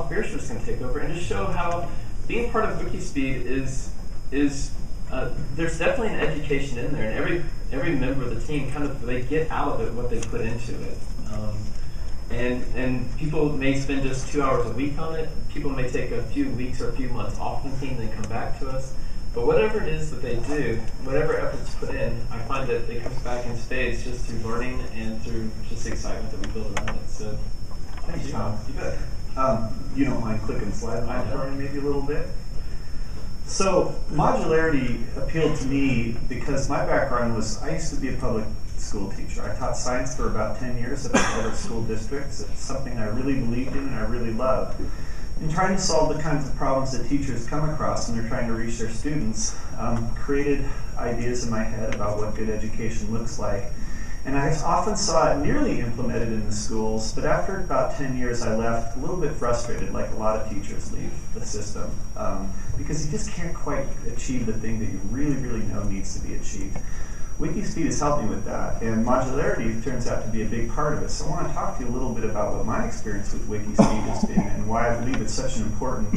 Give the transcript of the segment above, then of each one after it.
Beresford's going to take over and just show how being part of WIKISPEED is there's definitely an education in there, and every member of the team they get out of it what they put into it. And people may spend just 2 hours a week on it. People may take a few weeks or a few months off from the team and then come back to us. But whatever it is that they do, whatever efforts put in, I find that it comes back in spades just through learning and through just the excitement that we build around it. So, thanks, Tom. You bet. You don't mind clicking slide line maybe a little bit? So modularity appealed to me because my background was, I used to be a public school teacher. I taught science for about 10 years at the public school districts. It's something I really believed in and I really loved. And trying to solve the kinds of problems that teachers come across when they're trying to reach their students created ideas in my head about what good education looks like. And I often saw it nearly implemented in the schools, but after about 10 years I left a little bit frustrated, like a lot of teachers leave the system, because you just can't quite achieve the thing that you really, really know needs to be achieved. WIKISPEED has helped me with that, and modularity turns out to be a big part of it. So I want to talk to you a little bit about what my experience with WIKISPEED has been and why I believe it's such an important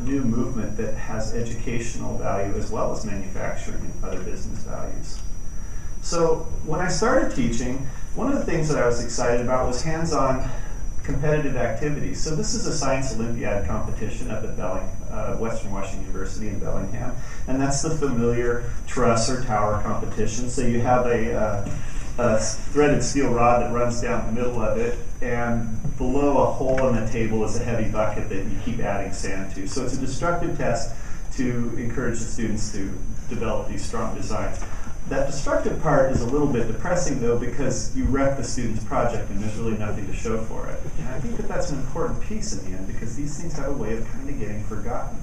new movement that has educational value as well as manufacturing and other business values. So when I started teaching, one of the things that I was excited about was hands-on competitive activities. So this is a science Olympiad competition up at Western Washington University in Bellingham, and that's the familiar truss or tower competition. So you have a threaded steel rod that runs down the middle of it, and below a hole in the table is a heavy bucket that you keep adding sand to. So it's a destructive test to encourage the students to develop these strong designs. That destructive part is a little bit depressing, though, because you wreck the student's project and there's really nothing to show for it. And I think that that's an important piece in the end, because these things have a way of kind of getting forgotten.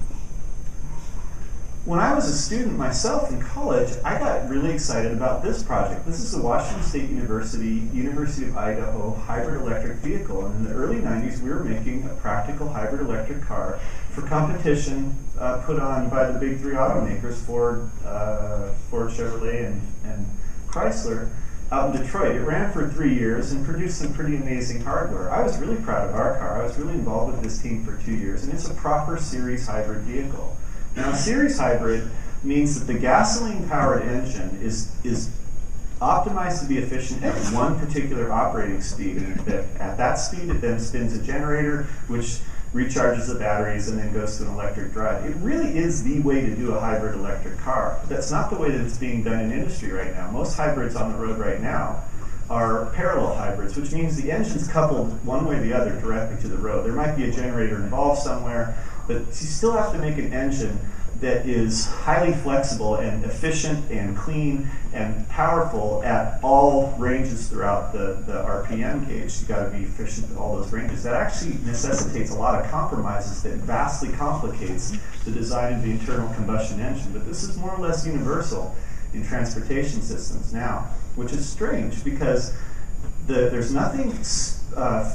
When I was a student myself in college, I got really excited about this project. This is the Washington State University, University of Idaho hybrid electric vehicle. And in the early 90s, we were making a practical hybrid electric car for competition put on by the big three automakers, Ford, Chevrolet, and Chrysler, out in Detroit. It ran for 3 years and produced some pretty amazing hardware. I was really proud of our car. I was really involved with this team for 2 years, and it's a proper series hybrid vehicle. Now, a series hybrid means that the gasoline-powered engine is optimized to be efficient at one particular operating speed, and at that speed it then spins a generator, which recharges the batteries and then goes to an electric drive. It really is the way to do a hybrid electric car. That's not the way that it's being done in industry right now. Most hybrids on the road right now are parallel hybrids, which means the engine's coupled one way or the other directly to the road. There might be a generator involved somewhere, but you still have to make an engine that is highly flexible and efficient and clean and powerful at all ranges throughout the RPM gauge. You've got to be efficient at all those ranges. That actually necessitates a lot of compromises that vastly complicates the design of the internal combustion engine. But this is more or less universal in transportation systems now, which is strange because there's nothing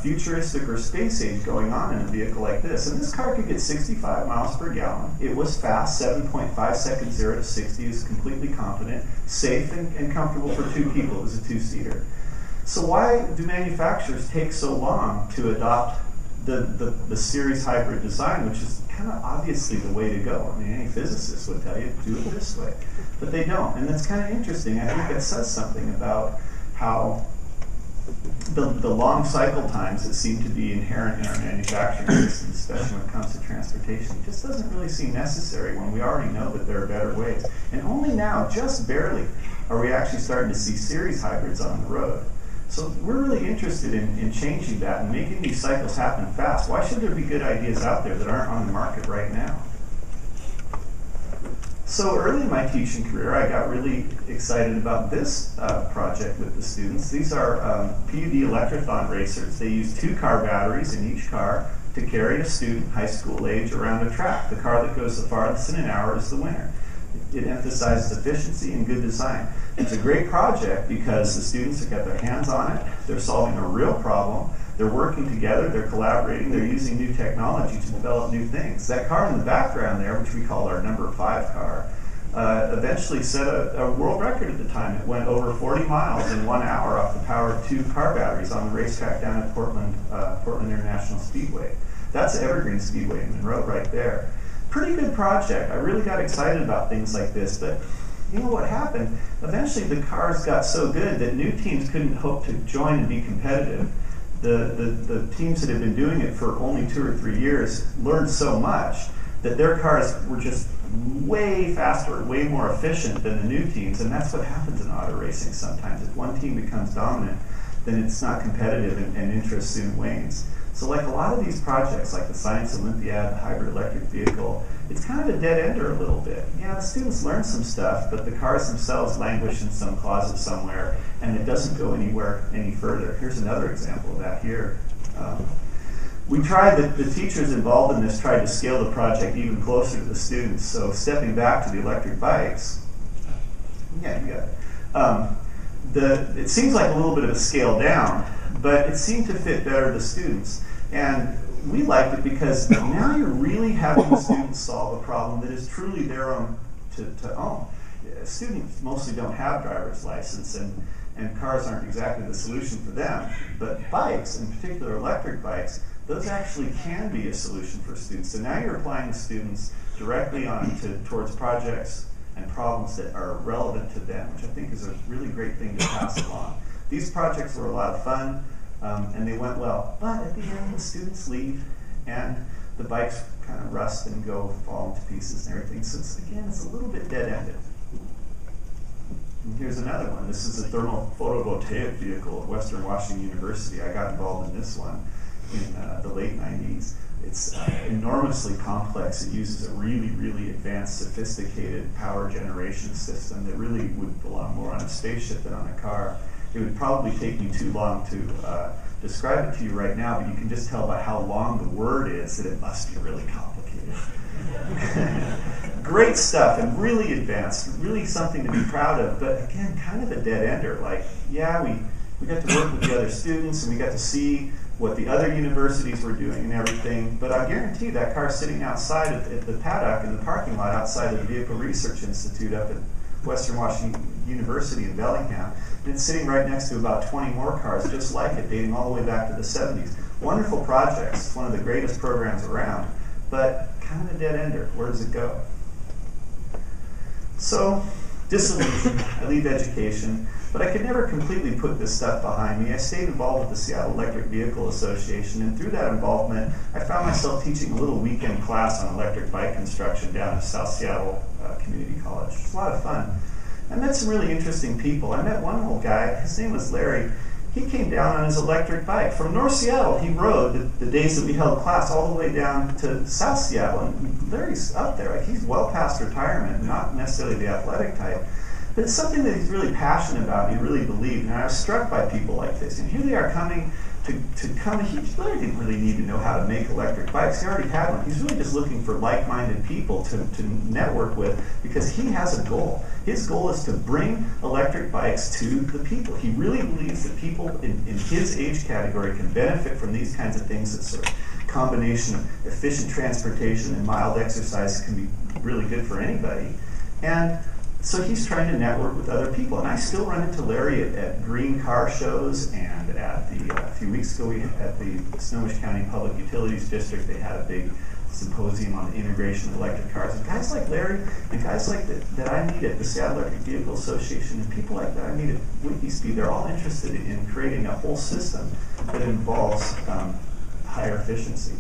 futuristic or space age going on in a vehicle like this. And this car could get 65 miles per gallon. It was fast, 7.5 seconds 0 to 60. It was completely confident, safe, and comfortable for 2 people. It was a 2-seater. So why do manufacturers take so long to adopt the series hybrid design, which is kind of obviously the way to go? I mean, any physicist would tell you, do it this way. But they don't. And that's kind of interesting. I think it says something about how the long cycle times that seem to be inherent in our manufacturing systems, especially when it comes to transportation, it just doesn't really seem necessary when we already know that there are better ways. And only now, just barely, are we actually starting to see series hybrids on the road. So we're really interested in changing that and making these cycles happen fast. Why should there be good ideas out there that aren't on the market right now? So early in my teaching career, I got really excited about this project with the students. These are PUD electrothon racers. They use 2 car batteries in each car to carry a student, high school age, around a track. The car that goes the farthest in an hour is the winner. It emphasizes efficiency and good design. It's a great project because the students have got their hands on it. They're solving a real problem. They're working together, they're collaborating, they're using new technology to develop new things. That car in the background there, which we call our number 5 car, eventually set a world record at the time. It went over 40 miles in 1 hour off the power of 2 car batteries on the racetrack down at Portland International Speedway. That's Evergreen Speedway in Monroe right there. Pretty good project. I really got excited about things like this, but you know what happened? Eventually the cars got so good that new teams couldn't hope to join and be competitive. The teams that had been doing it for only 2 or 3 years learned so much that their cars were just way faster, way more efficient than the new teams, and that's what happens in auto racing sometimes. If one team becomes dominant, then it's not competitive and interest soon wanes. So like a lot of these projects, like the Science Olympiad, the hybrid electric vehicle, it's kind of a dead ender a little bit. Yeah, the students learn some stuff, but the cars themselves languish in some closet somewhere, and it doesn't go anywhere any further. Here's another example of that here. The teachers involved in this tried to scale the project even closer to the students. So stepping back to the electric bikes, it seems like a little bit of a scale down, but it seemed to fit better the students. And we liked it because now you're really having the students solve a problem that is truly their own to own. Students mostly don't have driver's license, and cars aren't exactly the solution for them. But bikes, in particular electric bikes, those actually can be a solution for students. So now you're applying the students directly towards projects and problems that are relevant to them, which I think is a really great thing to pass along. These projects were a lot of fun, and they went well. But at the end, the students leave, and the bikes kind of rust and fall into pieces and everything. So it's a little bit dead-ended. And here's another one. This is a thermal photovoltaic vehicle at Western Washington University. I got involved in this one in the late 90s. It's enormously complex. It uses a really, really advanced, sophisticated power generation system that really would belong more on a spaceship than on a car. It would probably take me too long to describe it to you right now, but you can just tell by how long the word is that it must be really complicated. Great stuff and really advanced, really something to be proud of, but again, kind of a dead ender. Like, yeah, we got to work with the other students and we got to see what the other universities were doing and everything, but I guarantee that car's sitting outside at the paddock in the parking lot outside of the Vehicle Research Institute up at Western Washington University in Bellingham, and it's sitting right next to about 20 more cars just like it, dating all the way back to the 70s. Wonderful projects. It's one of the greatest programs around, but kind of a dead ender. Where does it go? So, disillusioned. I leave education, but I could never completely put this stuff behind me. I stayed involved with the Seattle Electric Vehicle Association, and through that involvement, I found myself teaching a little weekend class on electric bike construction down at South Seattle Community College. It was a lot of fun. I met some really interesting people. I met one old guy. His name was Larry. He came down on his electric bike. From North Seattle, he rode the days that we held class all the way down to South Seattle. And Larry's up there. Like, he's well past retirement, not necessarily the athletic type. But it's something that he's really passionate about, he really believed. And I was struck by people like this. And here they are coming Larry didn't really need to know how to make electric bikes. He already had one. He's really just looking for like-minded people to network with because he has a goal. His goal is to bring electric bikes to the people. He really believes that people in his age category can benefit from these kinds of things. That sort of combination of efficient transportation and mild exercise can be really good for anybody. And so he's trying to network with other people. And I still run into Larry at green car shows, and at a few weeks ago at the Snohomish County Public Utilities District, they had a big symposium on the integration of electric cars. And guys like Larry and guys like that I meet at the Seattle Electric Vehicle Association and people like that I meet at WIKISPEED, they're all interested in creating a whole system that involves higher efficiency.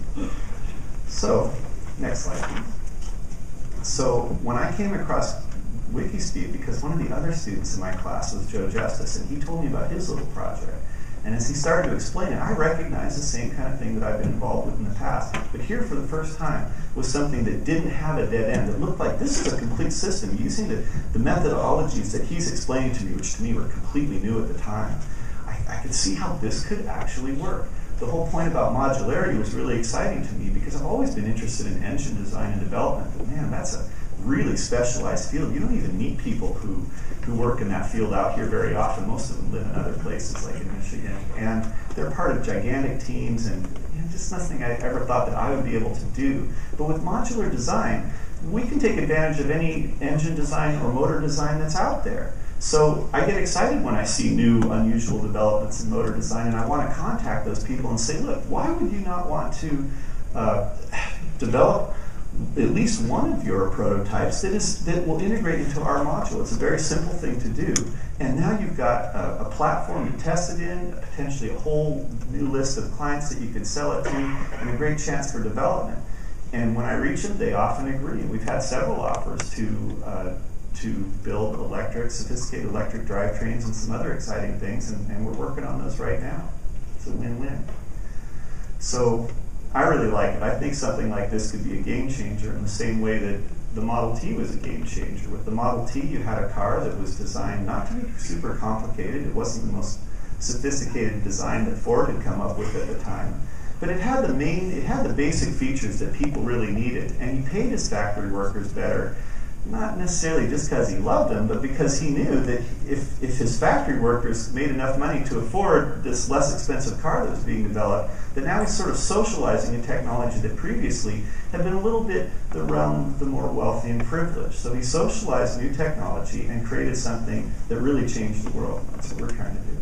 So, next slide, please. So, when I came across WIKISPEED, because one of the other students in my class was Joe Justice, and he told me about his little project. And as he started to explain it, I recognized the same kind of thing that I've been involved with in the past. But here, for the first time, was something that didn't have a dead end. It looked like this is a complete system using the methodologies that he's explaining to me, which to me were completely new at the time. I could see how this could actually work. The whole point about modularity was really exciting to me because I've always been interested in engine design and development. But man, that's really specialized field. You don't even meet people who work in that field out here very often. Most of them live in other places like in Michigan. And they're part of gigantic teams, and just nothing I ever thought that I would be able to do. But with modular design, we can take advantage of any engine design or motor design that's out there. So I get excited when I see new, unusual developments in motor design, and I want to contact those people and say, look, why would you not want to develop at least one of your prototypes that will integrate into our module? It's a very simple thing to do. And now you've got a platform to test it in, potentially a whole new list of clients that you could sell it to, and a great chance for development. And when I reach them, they often agree. We've had several offers to build sophisticated electric drivetrains and some other exciting things, and we're working on those right now. It's a win-win. So I really like it. I think something like this could be a game changer in the same way that the Model T was a game changer. With the Model T, you had a car that was designed not to be super complicated. It wasn't the most sophisticated design that Ford had come up with at the time. But it had the basic features that people really needed. And he paid his factory workers better, not necessarily just because he loved them, but because he knew that if his factory workers made enough money to afford this less expensive car that was being developed, that now he's sort of socializing a technology that previously had been a little bit the realm of the more wealthy and privileged. So he socialized new technology and created something that really changed the world. That's what we're trying to do.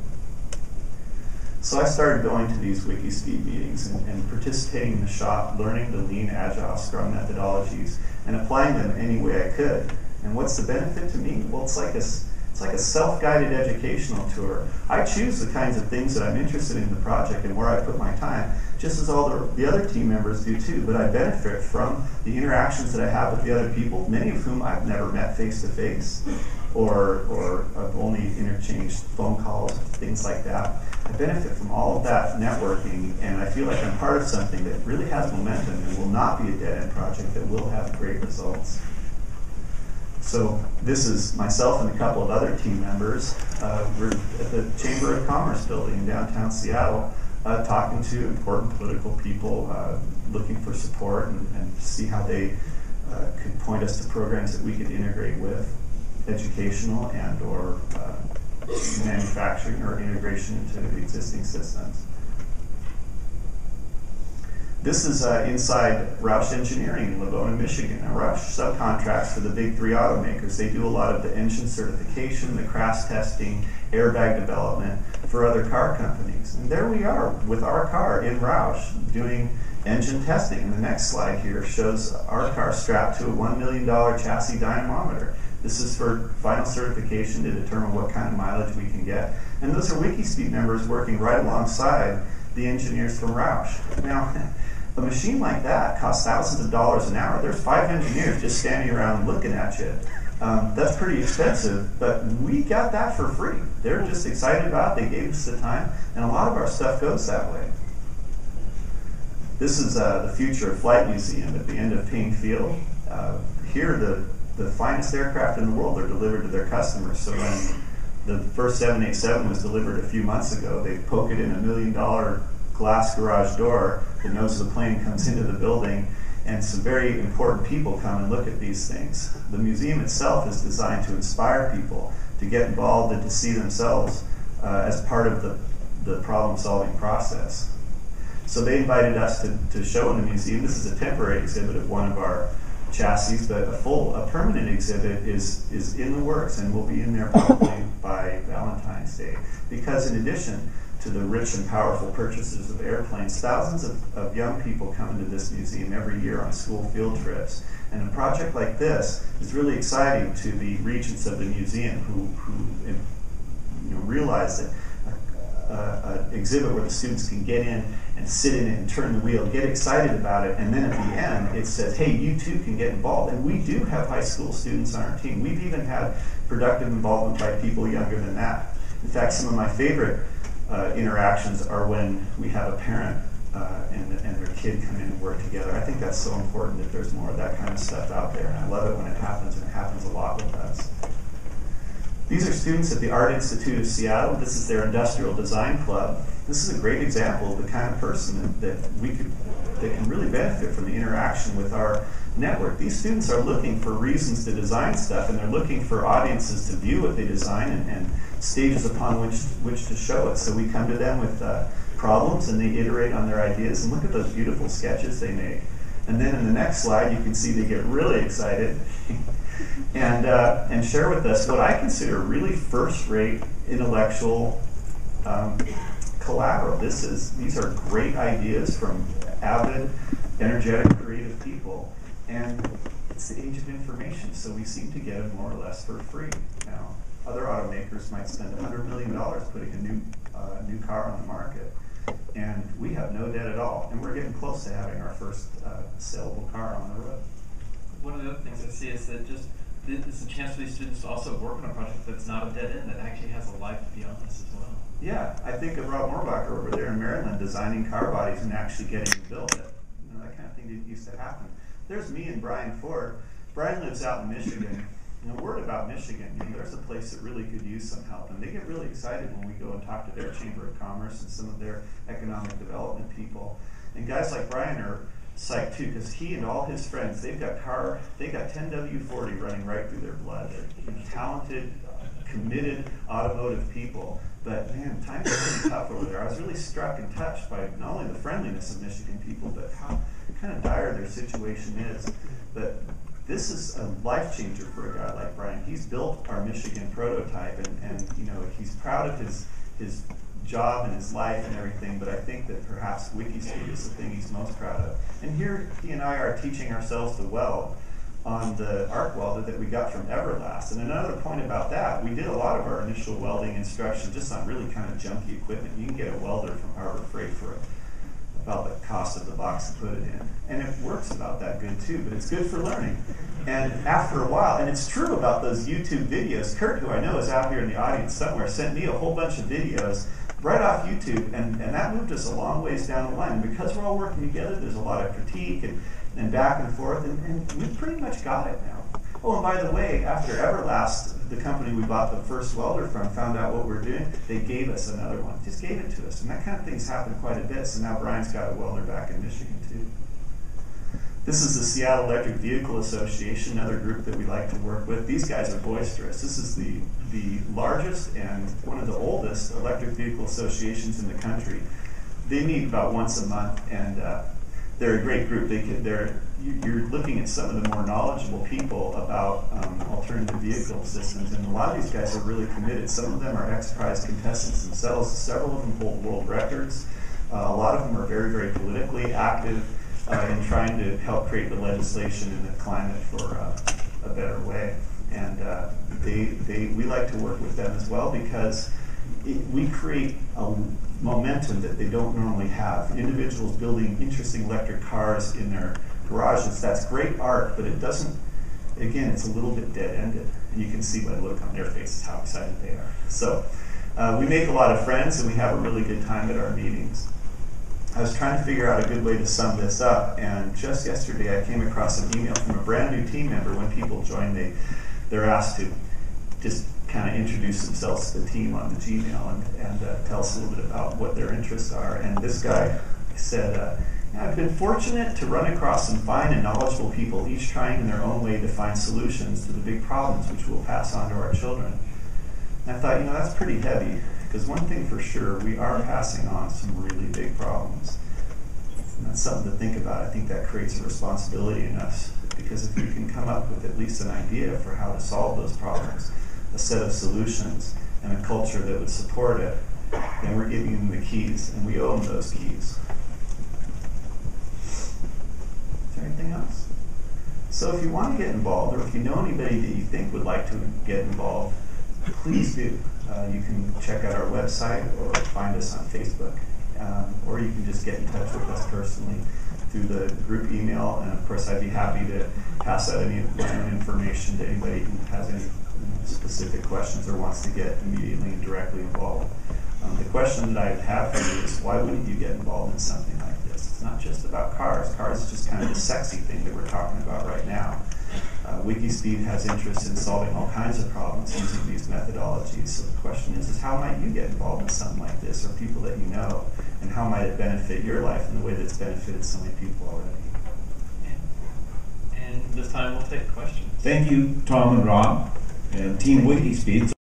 So I started going to these WIKISPEED meetings and participating in the shop, learning the lean, agile, Scrum methodologies, and applying them any way I could. And what's the benefit to me? Well, it's like a self-guided educational tour. I choose the kinds of things that I'm interested in the project and where I put my time, just as all the other team members do too. But I benefit from the interactions that I have with the other people, many of whom I've never met face-to-face, or I've only interchanged phone calls, things like that. I benefit from all of that networking, and I feel like I'm part of something that really has momentum and will not be a dead-end project, that will have great results. So this is myself and a couple of other team members. We're at the Chamber of Commerce building in downtown Seattle, talking to important political people, looking for support and see how they could point us to programs that we could integrate with, educational and or manufacturing or integration into the existing systems. This is inside Roush Engineering in Livonia, Michigan. Now, Roush subcontracts for the big three automakers. They do a lot of the engine certification, the crash testing, airbag development for other car companies. And there we are with our car in Roush doing engine testing. And the next slide here shows our car strapped to a $1 million chassis dynamometer. This is for final certification to determine what kind of mileage we can get. And those are WIKISPEED members working right alongside the engineers from Roush. Now, a machine like that costs thousands of dollars an hour. There's 5 engineers just standing around looking at you. That's pretty expensive, but we got that for free. They're just excited about it. They gave us the time, and a lot of our stuff goes that way. This is the Future of Flight Museum at the end of Payne Field. Here, the finest aircraft in the world are delivered to their customers. So when the first 787 was delivered a few months ago, they poke it in $1 million glass garage door. The nose of the plane comes into the building, and some very important people come and look at these things. The museum itself is designed to inspire people to get involved and to see themselves as part of the problem-solving process. So they invited us to show in the museum. This is a temporary exhibit of one of our chassis, but a permanent exhibit is in the works and will be in there probably by Valentine's Day. Because in addition to the rich and powerful purchasers of airplanes, thousands of young people come into this museum every year on school field trips. And a project like this is really exciting to the regents of the museum who realize that an exhibit where the students can get in and sit in it and turn the wheel, get excited about it, and then at the end it says, hey, you too can get involved. And we do have high school students on our team. We've even had productive involvement by people younger than that. In fact, some of my favorite interactions are when we have a parent and their kid come in and work together. I think that's so important that there's more of that kind of stuff out there. And I love it when it happens, and it happens a lot with us. These are students at the Art Institute of Seattle. This is their industrial design club. this is a great example of the kind of person that can really benefit from the interaction with our network. These students are looking for reasons to design stuff, and they're looking for audiences to view what they design and stages upon which to show it. So we come to them with problems, and they iterate on their ideas, and look at those beautiful sketches they make. And then in the next slide, you can see they get really excited and share with us what I consider really first-rate intellectual collateral. These are great ideas from avid, energetic, creative people, and it's the age of information, so we seem to get it more or less for free. Now, other automakers might spend $100 million putting a new car on the market, and we have no debt at all, and we're getting close to having our first saleable car on the road. One of the other things I see is that just it's a chance for these students to also work on a project that's not a dead end, that actually has a life beyond this as well. Yeah, I think of Rob Moorbacher over there in Maryland designing car bodies and actually getting them built. That kind of thing didn't used to happen. There's me and Brian Ford. Brian lives out in Michigan. Word about Michigan, there's a place that really could use some help, and they get really excited when we go and talk to their Chamber of Commerce and some of their economic development people. And guys like Brian are psyched too, because he and all his friends, they got 10 W40 running right through their blood. They're talented, committed automotive people. But man, times are pretty tough over there. I was really struck and touched by not only the friendliness of Michigan people, but how kind of dire their situation is. But this is a life changer for a guy like Brian. He's built our Michigan prototype, and he's proud of his job and his life and everything, but I think that perhaps WIKISPEED is the thing he's most proud of. And here he and I are teaching ourselves to weld on the arc welder that we got from Everlast. And another point about that, we did a lot of our initial welding instruction just on really kind of junky equipment. You can get a welder from Harbor Freight for about the cost of the box to put it in. And it works about that good too, but it's good for learning. And after a while, and it's true about those YouTube videos, Kurt, who I know is out here in the audience somewhere, sent me a whole bunch of videos right off YouTube, and that moved us a long ways down the line. And because we're all working together, there's a lot of critique and back and forth, and we've pretty much got it now. Oh, and by the way, after Everlast, the company we bought the first welder from, found out what we're doing, they gave us another one. Just gave it to us. And that kind of thing's happened quite a bit, so now Brian's got a welder back in Michigan too. This is the Seattle Electric Vehicle Association, another group that we like to work with. These guys are boisterous. This is the largest and one of the oldest electric vehicle associations in the country. They meet about once a month, and they're a great group. You're looking at some of the more knowledgeable people about alternative vehicle systems, and a lot of these guys are really committed. Some of them are ex-prize contestants themselves. Several of them hold world records. A lot of them are very, very politically active in trying to help create the legislation and the climate for a better way. And we like to work with them as well, because we create a momentum that they don't normally have. Individuals building interesting electric cars in their garages, that's great art, but it doesn't, again, it's a little bit dead-ended. And you can see by the look on their faces how excited they are. So we make a lot of friends, and we have a really good time at our meetings. I was trying to figure out a good way to sum this up, and just yesterday I came across an email from a brand new team member. When people join, they're asked to just kind of introduce themselves to the team on the Gmail and tell us a little bit about what their interests are. And this guy said, I've been fortunate to run across some fine and knowledgeable people, each trying in their own way to find solutions to the big problems which we'll pass on to our children. And I thought, that's pretty heavy, because one thing for sure, we are passing on some really big problems. And that's something to think about. I think that creates a responsibility in us, because if we can come up with at least an idea for how to solve those problems, a set of solutions, and a culture that would support it, then we're giving them the keys, and we owe them those keys. Is there anything else? So if you want to get involved, or if you know anybody that you think would like to get involved, please do. You can check out our website or find us on Facebook, or you can just get in touch with us personally through the group email, and of course I'd be happy to pass out any of my own information to anybody who has any specific questions or wants to get immediately and directly involved. The question that I have for you is, why wouldn't you get involved in something like this? It's not just about cars. Cars is just kind of the sexy thing that we're talking about right now. WIKISPEED has interest in solving all kinds of problems using these methodologies. So the question is how might you get involved in something like this, or people that you know, and how might it benefit your life in the way that's benefited so many people already? And this time we'll take questions. Thank you, Tom and Rob, and Team WIKISPEED.